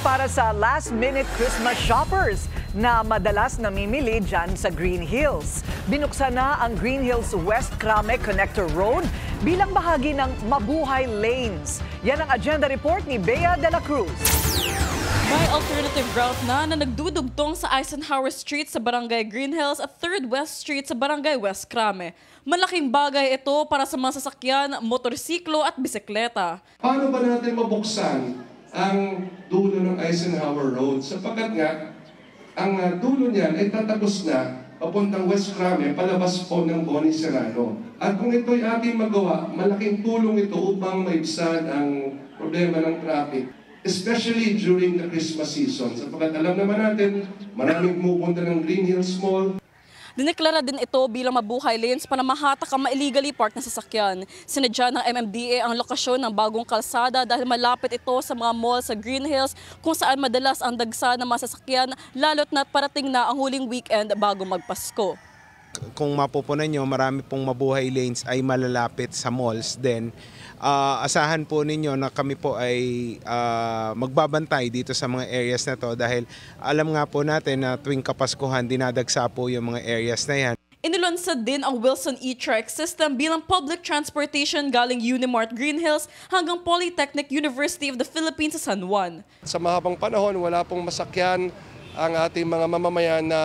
para sa last-minute Christmas shoppers na madalas namimili dyan sa Green Hills. Binuksan na ang Green Hills West Crame Connector Road bilang bahagi ng Mabuhay Lanes. Yan ang agenda report ni Bea de la Cruz. May alternative route na nagdudugtong sa Eisenhower Street sa Barangay Green Hills at 3rd West Street sa Barangay West Crame. Malaking bagay ito para sa mga sasakyan, motorsiklo at bisikleta. Paano ba natin mabuksan ang dulo ng Eisenhower Road? Sapagkat nga, ang dulo niyan ay tatagos na papuntang West Crame, palabas po ng Boni Serrano. At kung ito'y ating magawa, malaking tulong ito upang maibsan ang problema ng traffic, especially during the Christmas season. Sapagkat alam naman natin, maraming pumupunta ng Green Hills Mall. Dineklara din ito bilang Mabuhay Lanes para mahatak ang ma-illegally parked na sasakyan. Sinadya ng MMDA ang lokasyon ng bagong kalsada dahil malapit ito sa mga mall sa Green Hills kung saan madalas ang dagsa ng mga sasakyan lalo't na't parating na ang huling weekend bago magpasko. Kung mapupunan nyo, marami pong Mabuhay Lanes ay malalapit sa malls. Then, asahan po ninyo na kami po ay magbabantay dito sa mga areas na to dahil alam nga po natin na tuwing Kapaskuhan, dinadagsa po yung mga areas na yan. Inilunsad din ang Wilson E-Trike system bilang public transportation galing Unimart Green Hills hanggang Polytechnic University of the Philippines sa San Juan. Sa mahabang panahon, wala pong masakyan ang ating mga mamamayan na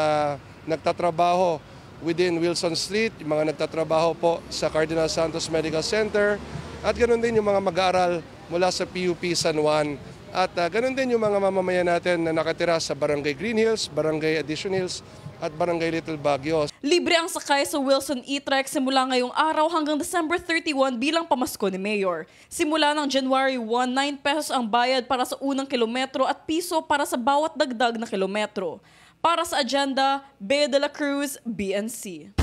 nagtatrabaho within Wilson Street, yung mga nagtatrabaho po sa Cardinal Santos Medical Center, at ganoon din yung mga mag-aaral mula sa PUP San Juan. At ganoon din yung mga mamamayan natin na nakatira sa Barangay Green Hills, Barangay Addition Hills, at Barangay Little Baguio. Libre ang sakay sa Wilson E-Trike simula ngayong araw hanggang December 31 bilang pamasko ni Mayor. Simula ng January 1, 9 pesos ang bayad para sa unang kilometro at piso para sa bawat dagdag na kilometro. Para sa agenda, Bea de la Cruz, BNC.